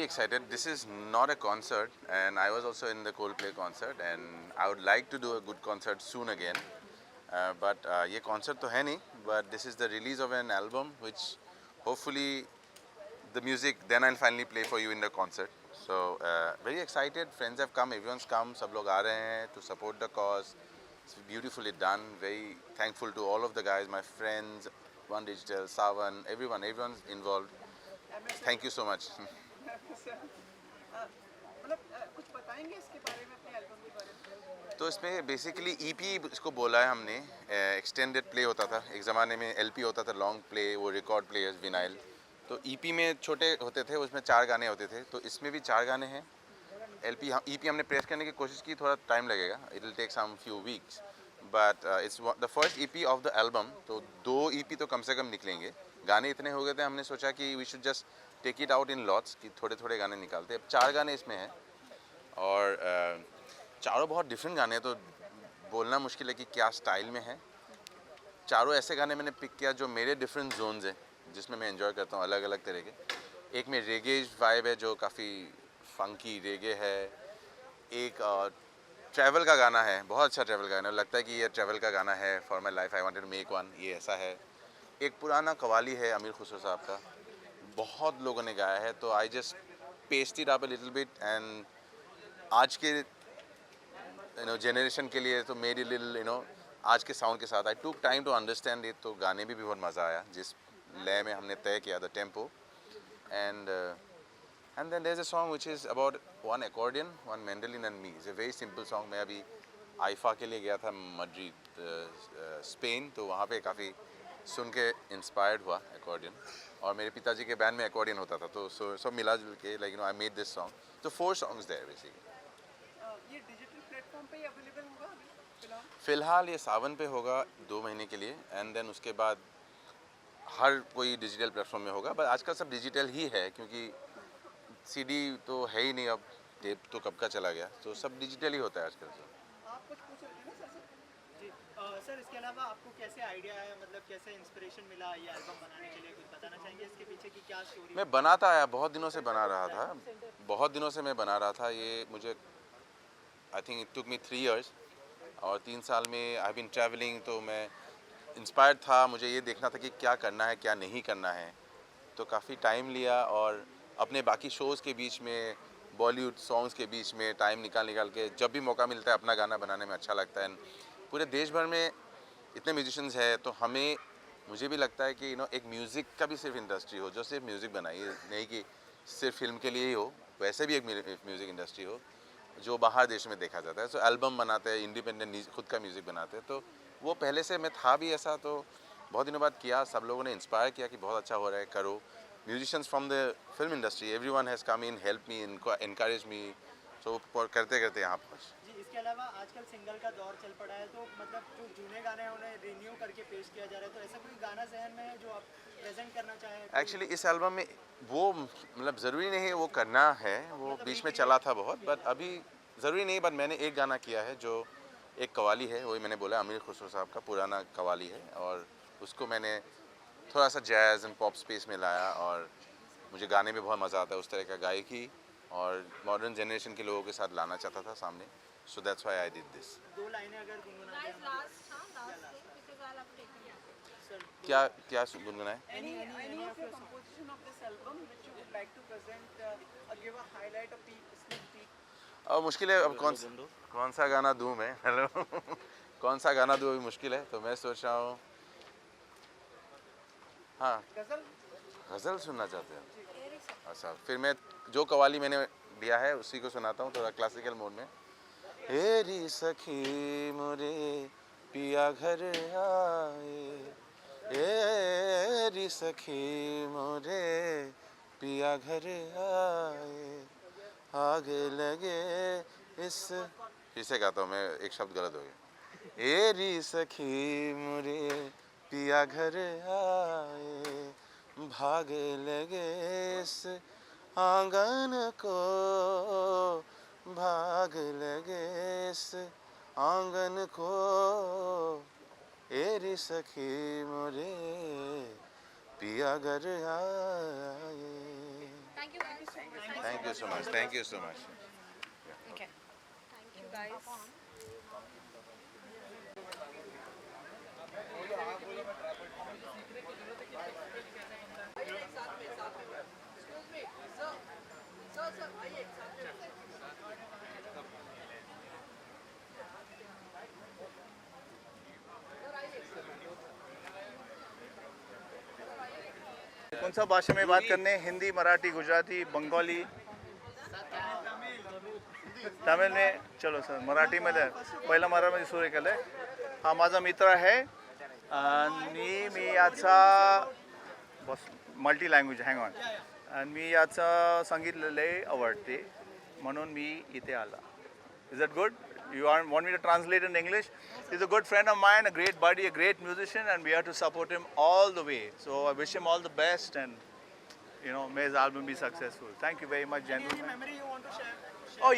excited. This is not a concert, and I was also in the Coldplay concert, and I would like to do a good concert soon again. But ये concert तो है नहीं, but this is the release of an album, which hopefully the music then I'll finally play for you in the concert. So very excited. Friends have come, everyone's come. सब लोग आ रहे हैं to support the cause. It's beautifully done. Very thankful to all of the guys, my friends, One Digital, Savan, everyone's involved. Thank you so much. मतलब कुछ बताएंगे इसके बारे में, अपने एल्बम के बारे में? तो इसमें बेसिकली ईपी इसको बोला है हमने. एक्सटेंडेड प्ले होता था एक ज़माने में, एलपी होता था लॉन्ग प्ले, वो रिकॉर्ड प्लेयर्स विनाइल. तो ईपी में छोटे होते थे, उसमें 4 गाने होते थे. तो इसमें भी 4 गाने हैं. एलपी ईपी हमने प्रेस करने की कोशिश की, थोड़ा टाइम लगेगा, it will take some few weeks, but it's the first EP of the album. तो 2 ईपी तो कम से कम निकलेंगे. गाने इतने हो गए थे, हमने सोचा कि we should just take it out in lots, कि थोड़े थोड़े गाने निकालते. अब 4 गाने इसमें हैं और चारों बहुत डिफरेंट गाने हैं, तो बोलना मुश्किल है कि क्या स्टाइल में है. चारों ऐसे गाने मैंने पिक किया जो मेरे डिफरेंट जोन्स हैं, जिसमें मैं एंजॉय करता हूँ अलग अलग तरह के. एक में रेगे वाइब है जो काफ़ी फंकी रेगे है. एक ट्रैवल का गाना है, बहुत अच्छा ट्रैवल का गाना, लगता है कि ये ट्रैवल का गाना है. For my life I wanted to make one, ये ऐसा है. एक पुराना कवाली है अमीर खुसरो साहब का, बहुत लोगों ने गाया है, तो I just paste it up a little bit, and आज के जनरेशन के लिए तो मेड इट लिटिल आज के साउंड के साथ. I took time to understand it. तो गाने भी बहुत मज़ा आया जिस लय में हमने तय किया the tempo. And then there is a song which is about one accordion, one mandolin and me. Is a very simple song. मैं अभी आइफा के लिए गया था मड्रिड, स्पेन, तो वहाँ पे काफ़ी सुन के इंस्पायर्ड हुआ accordion. और मेरे पिताजी के बैंड में accordion होता था, तो सब मिला जुल के like I made this song. तो 4 songs देयर बेसिकली. ये डिजिटल प्लेटफॉर्म पे ही अवेलेबल होगा अभी फिलहाल? फ़िलहाल ये सावन पे होगा 2 महीने के लिए, एंड देन उसके बाद हर कोई डिजिटल प्लेटफॉर्म में होगा. बट आजकल सब डिजिटल ही है, क्योंकि सीडी तो है ही नहीं अब, टेप तो कब का चला गया, तो सब डिजिटल ही होता है आजकल. आप कुछ पूछ रहे थे ना सर से? जी सर, इसके अलावा आपको कैसे आइडिया आया, मतलब कैसे इंस्पिरेशन मिला ये एल्बम बनाने के लिए? कुछ बताना चाहेंगे इसके पीछे की क्या स्टोरी? मैं बनाता आया, बहुत दिनों से बना रहा था, बहुत दिनों से मैं बना रहा था. ये मुझे I think it took me 3 years, और 3 साल में आई बीन ट्रैवलिंग. तो मैं इंस्पायर्ड था, मुझे ये देखना था कि क्या करना है क्या नहीं करना है. तो काफ़ी टाइम लिया, और अपने बाकी शोज़ के बीच में, बॉलीवुड सॉन्ग्स के बीच में टाइम निकाल के जब भी मौका मिलता है अपना गाना बनाने में अच्छा लगता है. पूरे देश भर में इतने म्यूजिशियंस हैं, तो मुझे भी लगता है कि एक म्यूज़िक का भी सिर्फ इंडस्ट्री हो जो सिर्फ म्यूज़िक बनाए, नहीं कि सिर्फ फिल्म के लिए ही हो, वैसे भी एक म्यूज़िक इंडस्ट्री हो जो बाहर देश में देखा जाता है. तो एल्बम बनाते हैं, इंडिपेंडेंट खुद का म्यूज़िक बनाते हैं. तो वो पहले से मैं था भी ऐसा, तो बहुत दिनों बाद किया. सब लोगों ने इंस्पायर किया कि बहुत अच्छा हो रहा है, करो. Musicians from the film industry, everyone has come in, help me, encourage me. तो करते करते यहाँ पहुँच. जी, इसके अलावा आजकल सिंगल का दौर चल पड़ा है, तो मतलब जो जूने गाने हैं उन्हें रिन्यू करके पेश किया जा रहा है, तो ऐसा कोई गाना जहन में है जो आप प्रेजेंट करना चाहें? एक्चुअली इस एल्बम में वो मतलब ज़रूरी नहीं है वो करना है, वो बीच में चला था बहुत, बट अभी ज़रूरी नहीं. बट मैंने एक गाना किया है जो एक कवाली है, वही मैंने बोला अमीर खुसरो साहब का पुराना कवाली है, और उसको मैंने थोड़ा सा जैज़ एंड पॉप स्पेस में लाया. और मुझे गाने में बहुत मज़ा आता है उस तरह का गायकी, और मॉडर्न जनरेशन के लोगों के साथ लाना चाहता था सामने. So that's why I did this. 2 लाइनें अगर गुनगुनाते हैं सर? क्या क्या गुनगुनाए? Any of your composition of this album which you would like to present, or give a highlight, a sneak peek? अब मुश्किल है, अब कौन सा गाना दूँ मैं. हेलो कौन सा गाना दूँ अभी मुश्किल है. तो मैं सोच रहा हूँ, हाँ, गजल? गज़ल सुनना चाहते हैं? अच्छा, फिर मैं जो कवाली मैंने लिया है उसी को सुनाता हूँ थोड़ा क्लासिकल मोड में. हेरी सखी मोरे पिया घर आए, हेरी सखी मोरे पिया घर आए, आग लगे इस. फिर से गाता हूँ मैं, एक शब्द गलत हो गया. हेरी सखी मोरे पिया घर आए, भाग लगे इस आंगन को, भाग लगे इस आंगन को, एरी सखी मोरे पिया घर आए. Thank you guys so much. Thank you so much. Thank you so much. Okay. Thank you guys. कौन सा भाषा में बात करने हैं? हिंदी, मराठी, गुजराती, बंगाली, तमिळ में? चलो सर मराठी मध्ये पहिला मराठी सुरू केलं. हा माझा मित्र आहे आणि मी याचा बस मल्टी लँग्वेज हँग ऑन आणि मी याचं संगीत लय आवडते म्हणून मी इथे आला. Is that good? You want me to translate in English? He's a good friend of mine, a great buddy, a great musician, and we have to support him all the way. So I wish him all the best, and may his album be successful. Thank you very much, Any gentlemen. memory you want to share? Oh,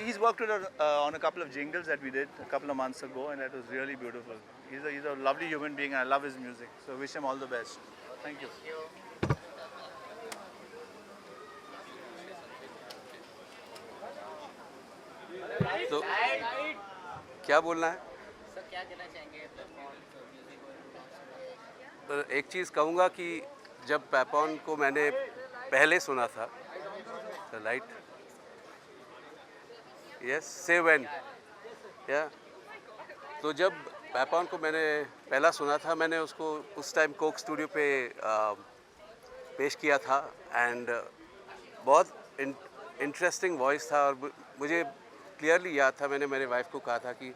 he's worked with on a couple of jingles that we did a couple of months ago, and that was really beautiful. He's a lovely human being, and I love his music. So wish him all the best. Thank you. तो क्या बोलना है? Sir क्या कहना चाहेंगे? तो एक चीज़ कहूँगा कि जब पैपॉन को मैंने पहले सुना था, राइट, यस से व्हेन, या तो जब पैपॉन को मैंने पहला सुना था, मैंने उसको उस टाइम कोक स्टूडियो पे पेश किया था. एंड बहुत इंटरेस्टिंग वॉइस था और मुझे क्लियरली याद था, मैंने मेरे वाइफ को कहा था कि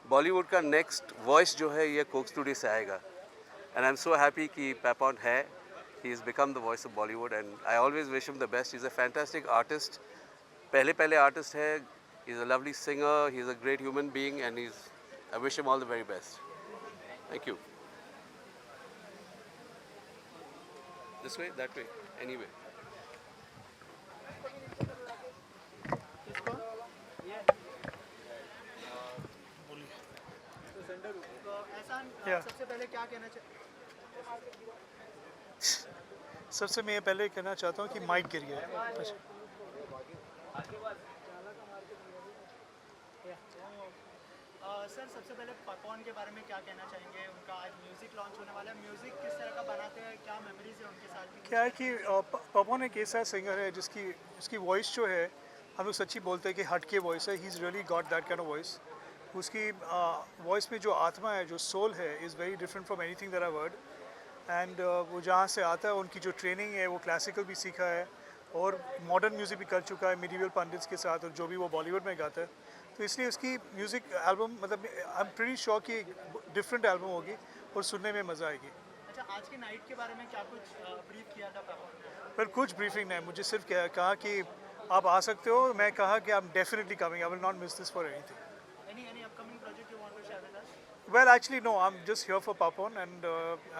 बॉलीवुड का नेक्स्ट वॉइस जो है ये कोक स्टूडियो से आएगा. And I am so happy कि पैपॉन है. He is become the voice of Bollywood and I always wish him the best. He is a fantastic artist, पहले आर्टिस्ट है. He is a lovely singer, he is a great human being and I wish him all the very best. Thank you. This way, that way, any way. तो एहसान, सबसे पहले क्या कहना सबसे मैं ये पहले कहना चाहता हूँ कि माइक गिर गया है. सर सबसे पहले पैपॉन के बारे में क्या कहना चाहेंगे? उनका आज म्यूजिक लॉन्च होने वाला है. म्यूजिक किस तरह का बनाते हैं, क्या मेमोरीज है उनके साथ की? क्या है कि पवन एक ऐसा सिंगर है जिसकी वॉइस जो है, हम लोग सच्ची बोलते हैं कि हट के वॉइस है. He is really got that kind of voice. उसकी वॉइस में जो आत्मा है, जो सोल है, is very different from anything that I word. And वो जहाँ से आता है, उनकी जो ट्रेनिंग है वो क्लासिकल भी सीखा है और मॉडर्न म्यूज़िक भी कर चुका है मिडीवल पंडित्स के साथ, और जो भी वो बॉलीवुड में गाता है. तो इसलिए उसकी म्यूज़िक एल्बम मतलब आई एम प्रीटी श्योर कि डिफरेंट एल्बम होगी और सुनने में मज़ा आएगी. अच्छा, आज के नाइट के बारे में क्या कुछ ब्रीफ किया था पैपॉन ने? पर कुछ ब्रीफिंग नहीं, मुझे सिर्फ कहा कि आप आ सकते हो. मैं कहा कि I am definitely coming, I will not miss this for anything. Any upcoming project you want to share with us? Well, actually, no. I'm just here for Papon, and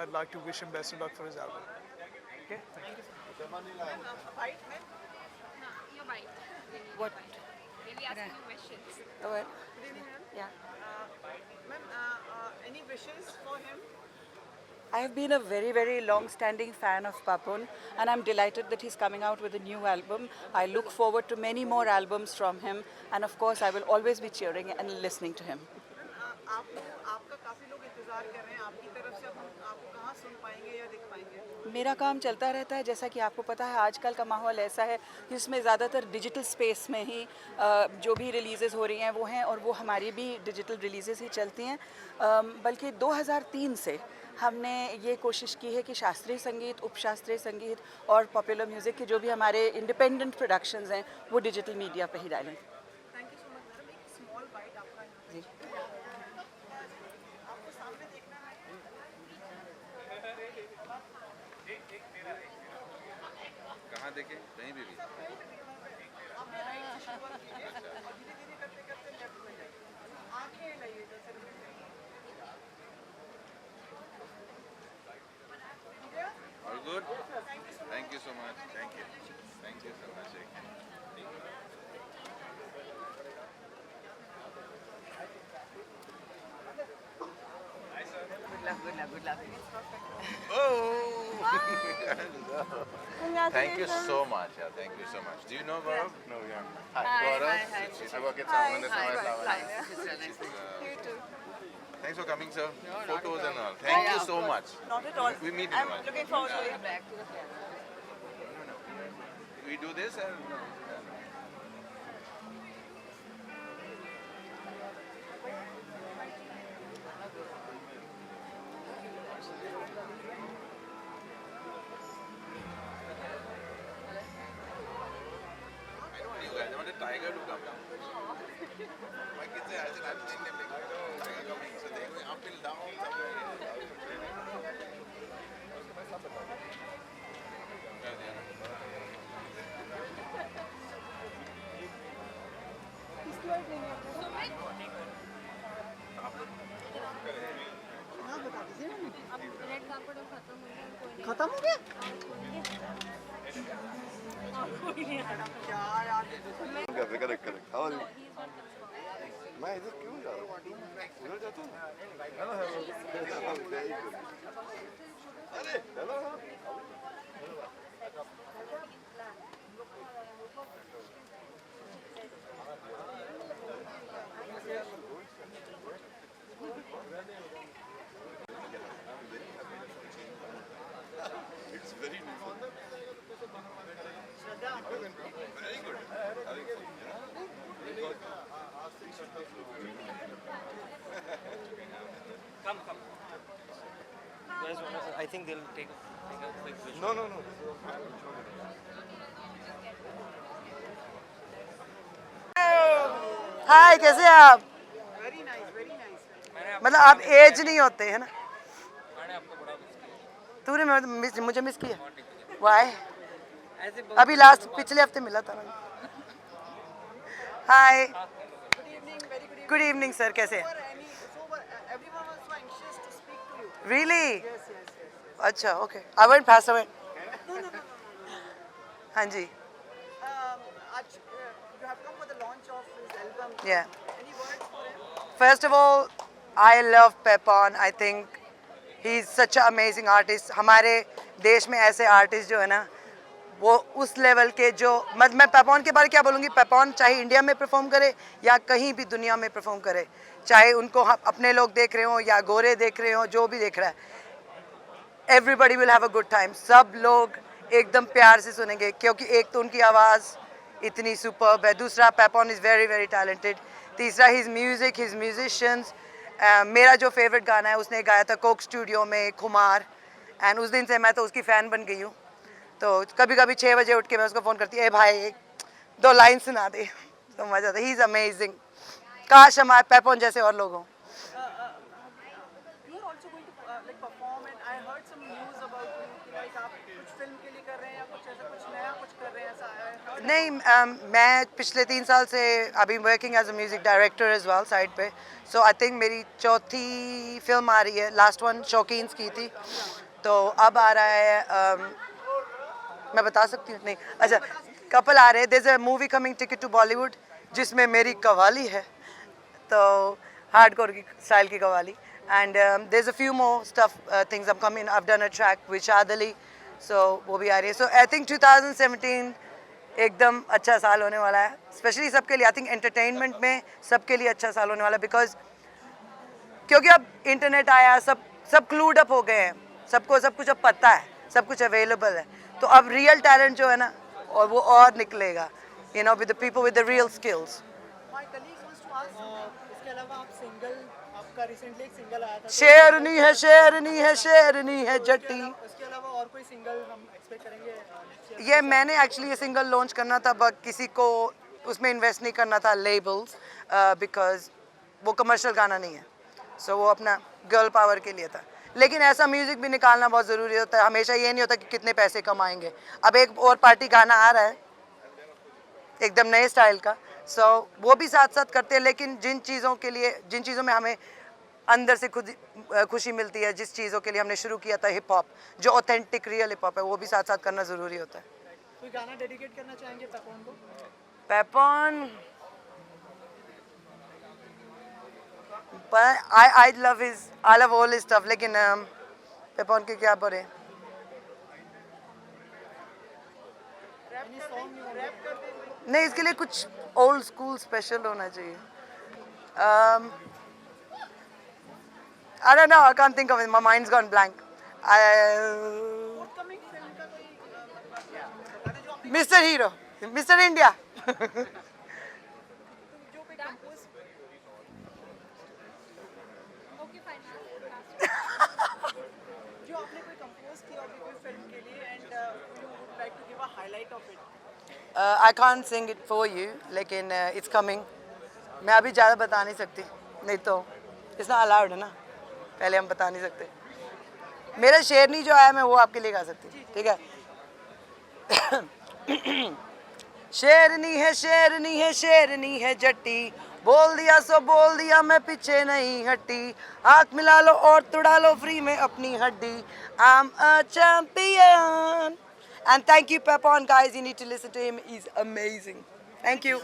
I'd like to wish him best of luck for his album. Okay. Thank you. You're right. What? Maybe ask me questions. What? Yeah. Ma'am, any wishes for him? I've been a very, very long-standing fan of Papon, and I'm delighted that he's coming out with a new album. I look forward to many more albums from him, and of course, I will always be cheering and listening to him. आपका काफी लोग इंतजार कर रहे हैं आपकी तरफ से. अब हम आपको कहाँ सुन पाएंगे या देख पाएंगे? मेरा काम चलता रहता है, जैसा कि आपको पता है आजकल का माहौल ऐसा है कि इसमें ज़्यादातर डिजिटल स्पेस में ही जो भी रिलीज़ेस हो रही हैं वो हैं, और वो हमारी भी डिजिटल रिलीज़ेस ही चलती हैं. बल्कि 2003 से हमने ये कोशिश की है कि शास्त्रीय संगीत, उपशास्त्रीय संगीत और पॉपुलर म्यूज़िक के जो भी हमारे इंडिपेंडेंट प्रोडक्शंस हैं वो डिजिटल मीडिया पे ही डालें. Thank you so much madam. एक स्मॉल बाइट आपका जी. आपको सामने देखना है. कहाँ देखें? कहीं भी. आपने राइट से शुरुआत कीजिए और धीरे धीरे करते करते लेफ्ट में जाइए. आंखें हिलाइए जैसे. All good? Thank you so much. Thank you. Thank you so much. Good luck, good luck, good luck. Oh! Thank you so much. Yeah, thank you so much. Do you know Gaurav? No, yeah. Hi, Gaurav. I work at Salman You too. Thanks for coming, sir. Photos and all. Thank you so much. Not at all. We meet in I'm one. looking forward to it. We do this and. I don't want you guys. I want a tiger to come. My kids say, I've seen them like tiger coming. So they're going up and down. खत्म हो गया correct correct how are you मैं इधर क्यों जा रहा हूँ उधर जाता हूँ हेलो हेलो अरे hello it's very very good. I think they'll take a quick visual. No, no, no. हाय, कैसे हैं आप? Very nice, very nice. मतलब आप एज नहीं होते है ना? तूने मुझे मिस किया? वाई? अभी लास्ट पिछले हफ्ते मिला था ना। हाय, गुड इवनिंग सर, कैसे हैं? Everyone was so anxious to speak to you. Really? Yes, yes, yes. अच्छा, okay, I went pass away. हाँ जी, You have come for the launch of his album. yeah. Any words for him? First of all, I love Pepon. I think he's such an amazing artist. हमारे देश में ऐसे artist जो है ना, वो उस लेवल के जो मैं पेपॉन के बारे क्या बोलूँगी, पेपॉन चाहे इंडिया में परफॉर्म करे या कहीं भी दुनिया में परफॉर्म करे, चाहे उनको अपने लोग देख रहे हो या गोरे देख रहे हो, जो भी देख रहा है, everybody will have a good time. सब लोग एकदम प्यार से सुनेंगे, क्योंकि एक तो उनकी आवाज़ इतनी सुपर्ब है, दूसरा Papon is very very talented, तीसरा हिज म्यूज़िक, हिज म्यूजिशियंस। मेरा जो फेवरेट गाना है उसने गाया था कोक स्टूडियो में, खुमार, एंड उस दिन से मैं तो उसकी फ़ैन बन गई हूँ। तो कभी कभी 6 बजे उठ के मैं उसको फ़ोन करती हूँ, ए भाई 2 लाइन सुना दे, तो मज़ा आता है। He is amazing. काश हमारे पेपॉन जैसे और लोग हों। You are also going to like perform, and I heard some news about you कि like आप कुछ फिल्म के लिए कर रहे हैं या कुछ ऐसा कुछ नया कुछ कर रहे हैं ऐसा I heard. नहीं, मैं पिछले 3 साल से अभी working as a music director as well side पे। सो आई थिंक मेरी चौथी फिल्म आ रही है, लास्ट वन शौकीन्स की थी, तो अब आ रहा है मैं बता सकती हूँ? नहीं, अच्छा, कपल आ रहे हैं। There is a movie coming, ticket to Bollywood, जिसमें मेरी कवाली है, तो हार्डकोर की स्टाइल की qawwali, and there is a few more stuff things are coming. I have done a track with Shaad Ali, सो वो भी आ रही है। सो आई थिंक 2017 एकदम अच्छा साल होने वाला है, स्पेशली सबके लिए। आई थिंक एंटरटेनमेंट में सबके लिए अच्छा साल होने वाला है, बिकॉज क्योंकि अब इंटरनेट आया, सब क्लूड अप हो गए हैं, सबको सब कुछ अब पता है, सब कुछ अवेलेबल है, तो अब रियल टैलेंट जो है ना, और वो और निकलेगा, you know, with the people with the real skills. My colleagues wants to ask, इसके अलावा आप सिंगल, आपका रिसेंटली एक सिंगल आया था, तो शेरनी है, शेरनी है, शेरनी है जट्टी। उसके अलावा और कोई सिंगल हम एक्सपेक्ट करेंगे next year? ये मैंने एक्चुअली ये सिंगल लॉन्च करना था, बट किसी को उसमें इन्वेस्ट नहीं करना था, लेबल्स, बिकॉज वो कमर्शियल गाना नहीं है, सो वो अपना गर्ल पावर के लिए था। लेकिन ऐसा म्यूज़िक भी निकालना बहुत ज़रूरी होता है, हमेशा ये नहीं होता कि कितने पैसे कमाएंगे। अब एक और पार्टी गाना आ रहा है एकदम नए स्टाइल का, सो वो भी साथ साथ करते हैं, लेकिन जिन चीज़ों में हमें अंदर से खुद खुशी मिलती है, जिस चीज़ों के लिए हमने शुरू किया था, हिप हॉप, जो ऑथेंटिक रियल हिप हॉप है, वो भी साथ साथ करना ज़रूरी होता है। कोई गाना डेडिकेट करना चाहेंगे पेपॉन को? Papon, but I love all his stuff, लेकिन पेपॉन के क्या बोले, नहीं, इसके लिए कुछ ओल्ड स्कूल स्पेशल होना चाहिए. I don't know, I can't think of it. My mind's gone blank. Upcoming film का कोई Mr. Hero, Mr. India. जो कोई कंपोज Okay, fine. जो आपने कोई कंपोज किया होगी कोई फिल्म के लिए and you would like to give a highlight of it. I can't sing it for you, लेकिन it's coming. मैं अभी ज़्यादा बता नहीं सकती, नहीं तो it's not allowed है ना, पहले हम बता नहीं सकते. मेरा शेरनी जो आया मैं वो आपके लिए गा सकती हूँ, ठीक है. शेरनी है शेरनी है शेरनी है जट्टी, बोल दिया सो बोल दिया मैं पीछे नहीं हटी, हाथ मिला लो और तुड़ा लो फ्री में अपनी हड्डी. I'm a champion. And thank you, Pepon, guys. You need to listen to him. He's amazing. Thank you.